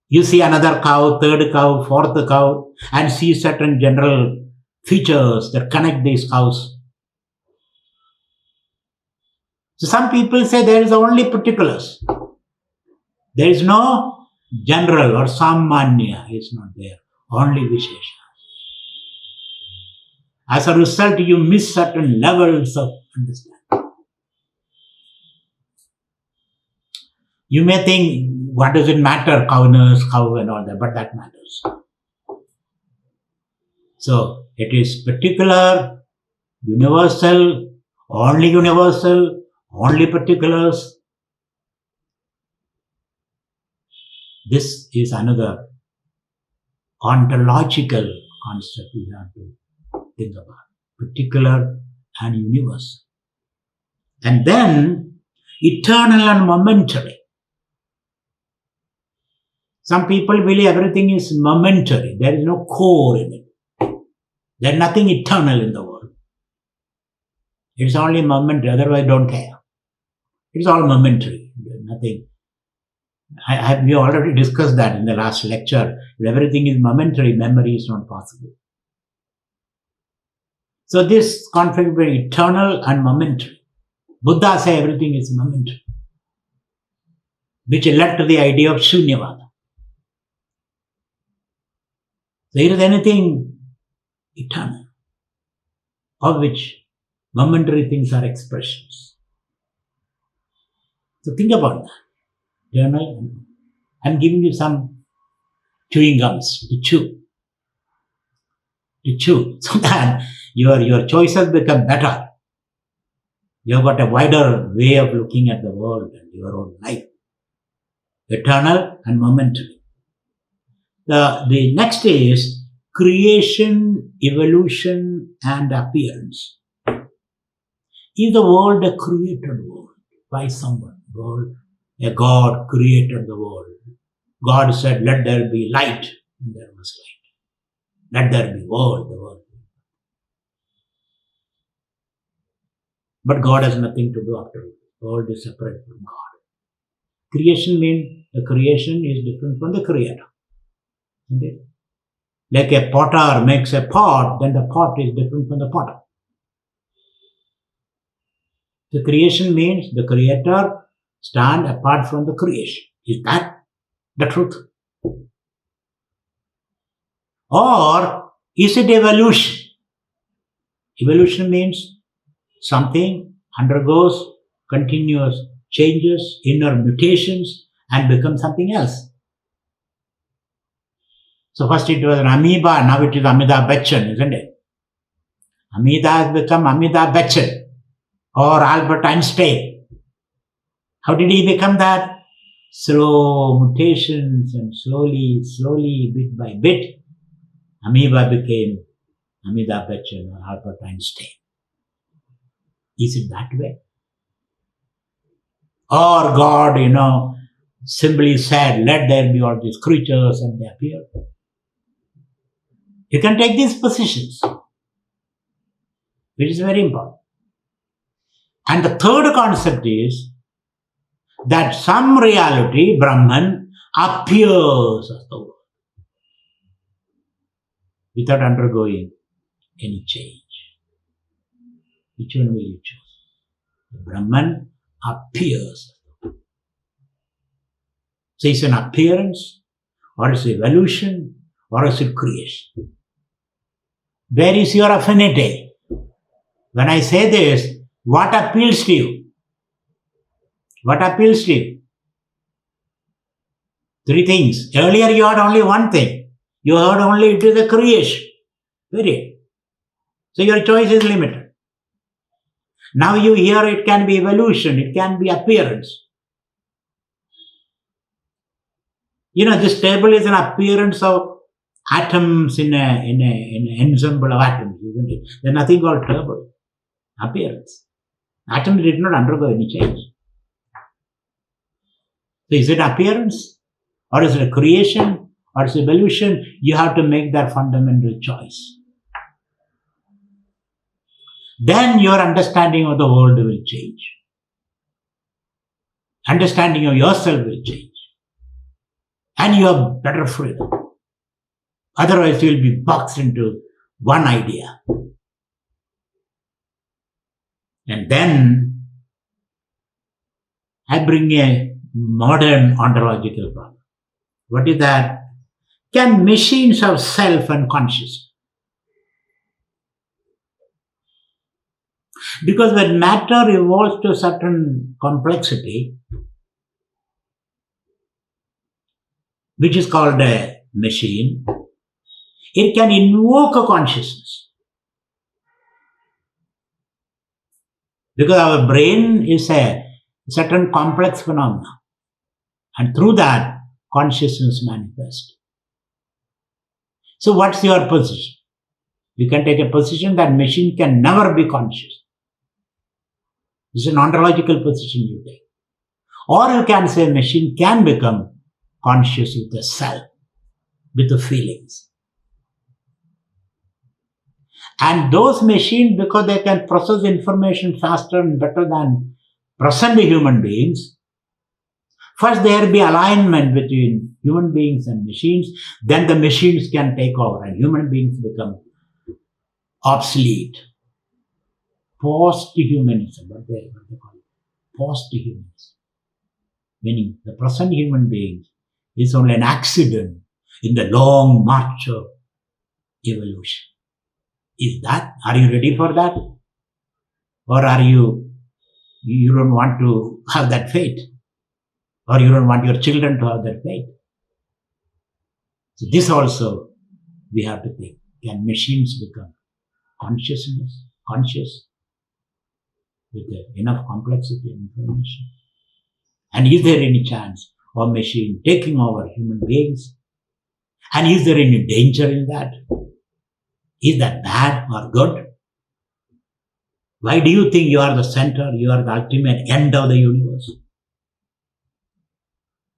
[SPEAKER 1] You see another cow, third cow, fourth cow, and see certain general features that connect these cows. So some people say there is only particulars. There is no general or samanya is not there. Only Vishesha. As a result, you miss certain levels of understanding. You may think, what does it matter, cowness, cow and all that, but that matters. So, it is particular, universal, only particulars. This is another ontological concept we have to think about. Particular and universal. And then, eternal and momentary. Some people believe everything is momentary. There is no core in it. There is nothing eternal in the world. It's only momentary, otherwise don't care. It's all momentary. Nothing. We already discussed that in the last lecture. If everything is momentary, memory is not possible. So this conflict between eternal and momentary. Buddha said everything is momentary, which led to the idea of Shunyavada. There is anything eternal, of which momentary things are expressions. So think about that. Eternal. I'm giving you some chewing gums to chew. So that your choices become better. You've got a wider way of looking at the world and your own life. Eternal and momentary. The next is creation, evolution, and appearance. Is the world a created world by someone? A God created the world. God said, let there be light, and there was light. Let there be world, the world. But God has nothing to do after it. The world is separate from God. Creation means the creation is different from the creator. Like a potter makes a pot, then the pot is different from the potter. The creation means the creator stand apart from the creation. Is that the truth? Or is it evolution? Evolution means something undergoes continuous changes, inner mutations, and becomes something else. So first it was an amoeba, now it is Amitabh Bachchan, isn't it? Amoeba has become Amitabh Bachchan or Albert Einstein. How did he become that? Slow mutations, and slowly, bit by bit, amoeba became Amitabh Bachchan or Albert Einstein. Is it that way? Or God, simply said, let there be all these creatures, and they appeared. You can take these positions, which is very important. And the third concept is that some reality, Brahman, appears as the world without undergoing any change. Which one will you choose? The Brahman appears. So it's an appearance, or it's evolution, or is it creation? Where is your affinity? When I say this, what appeals to you? What appeals to you? Three things. Earlier you heard only one thing. You heard only it is a creation. Period. So your choice is limited. Now you hear it can be evolution, it can be appearance. This table is an appearance of atoms in an ensemble of atoms, isn't it? There's nothing called table. Appearance. Atoms did not undergo any change. So is it appearance? Or is it a creation? or it's evolution, you have to make that fundamental choice. Then your understanding of the world will change. Understanding of yourself will change. And you have better freedom. Otherwise, you will be boxed into one idea. And then I bring a modern ontological problem. What is that? Can machines have self and consciousness? Because when matter evolves to a certain complexity, which is called a machine, it can invoke a consciousness. Because our brain is a certain complex phenomena. And through that, consciousness manifests. So what's your position? You can take a position that machine can never be conscious. This is an ontological position you take. Or you can say machine can become conscious with the self, with the feelings. And those machines, because they can process information faster and better than present human beings, first there will be alignment between human beings and machines, then the machines can take over and human beings become obsolete. Post-humanism, what they call it, post-humanism. Meaning the present human beings is only an accident in the long march of evolution. Are you ready for that? Or you don't want to have that fate? Or you don't want your children to have that fate? So this also we have to think. Can machines become conscious with enough complexity and information? And is there any chance of machine taking over human beings? And is there any danger in that? Is that bad or good? Why do you think you are the center, you are the ultimate end of the universe?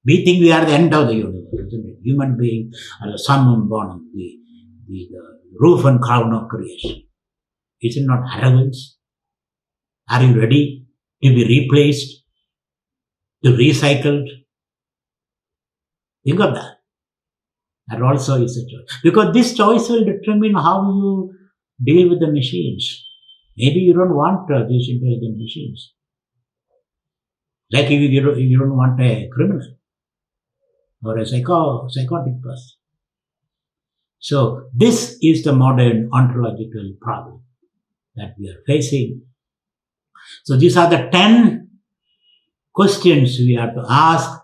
[SPEAKER 1] We think we are the end of the universe, isn't it? Human beings are the summum bonum, the roof and crown of creation. Is it not arrogance? Are you ready to be replaced, to be recycled? Think of that. That also is a choice. Because this choice will determine how you deal with the machines. Maybe you don't want these intelligent machines. Like if you don't want a criminal or a psychotic person. So this is the modern ontological problem that we are facing. So these are the 10 questions we have to ask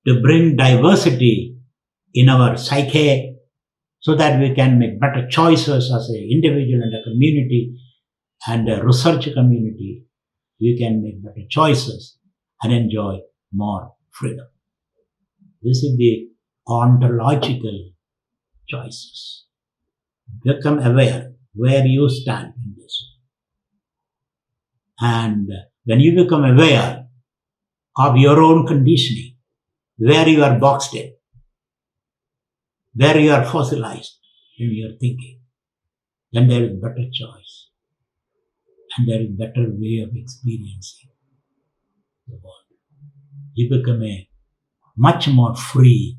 [SPEAKER 1] to bring diversity in our psyche so that we can make better choices as an individual and a community and a research community. We can make better choices and enjoy more freedom. This is the ontological choices. Become aware where you stand in this. And when you become aware of your own conditioning, where you are boxed in, where you are fossilized in your thinking, then there is better choice. And there is better way of experiencing the world. You become a much more free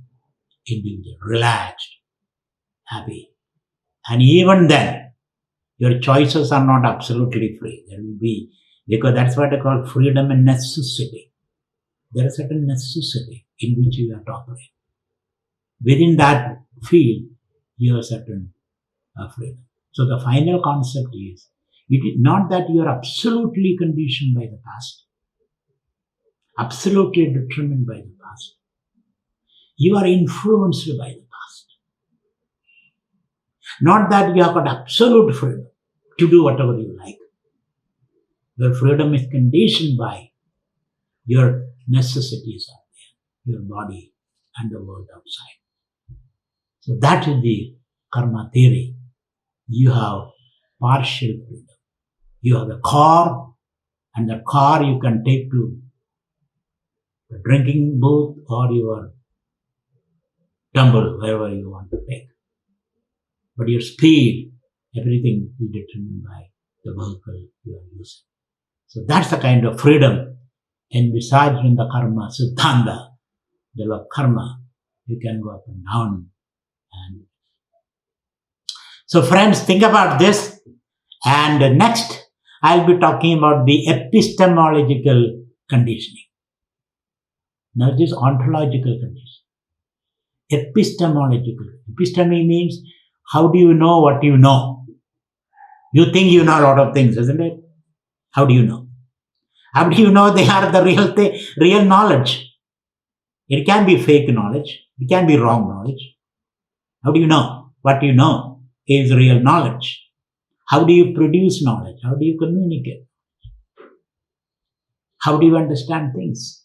[SPEAKER 1] individual, relaxed, happy. And even then, your choices are not absolutely free. There will be, because that's what I call freedom and necessity. There is a certain necessity in which you have to operate. Within that field, you have certain freedom. So the final concept is, it is not that you are absolutely conditioned by the past, absolutely determined by the past. You are influenced by the past. Not that you have got absolute freedom to do whatever you like. Your freedom is conditioned by your necessities out there, your body and the world outside. So that is the karma theory. You have partial freedom. You have the car, and the car you can take to the drinking booth or your tumble wherever you want to take. But your speed, everything is determined by the vehicle you are using. So that's the kind of freedom envisaged in the karma siddhanta, the law of karma. You can go up and down. And so friends, think about this. And next, I'll be talking about the epistemological conditioning. Now this ontological conditioning. Epistemological. Episteme means, how do you know what you know? You think you know a lot of things, isn't it? How do you know? How do you know they are the real thing, real knowledge? It can be fake knowledge. It can be wrong knowledge. How do you know? What you know is real knowledge. How do you produce knowledge? How do you communicate? How do you understand things?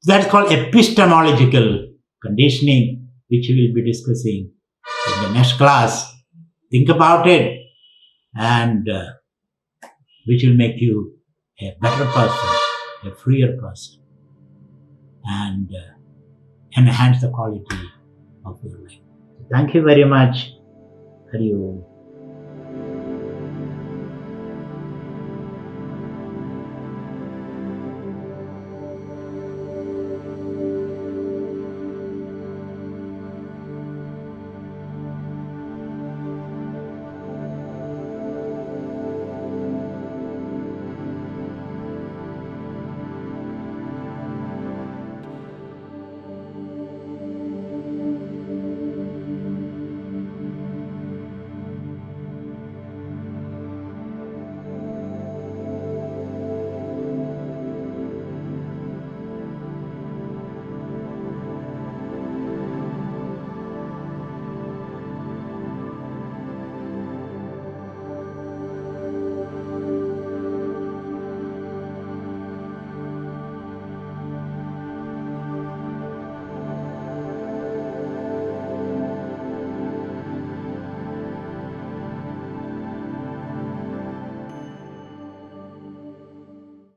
[SPEAKER 1] That's called epistemological conditioning, which we will be discussing in the next class. Think about it, and which will make you a better person, a freer person, and enhance the quality of your life. Thank you very much. Hari Om.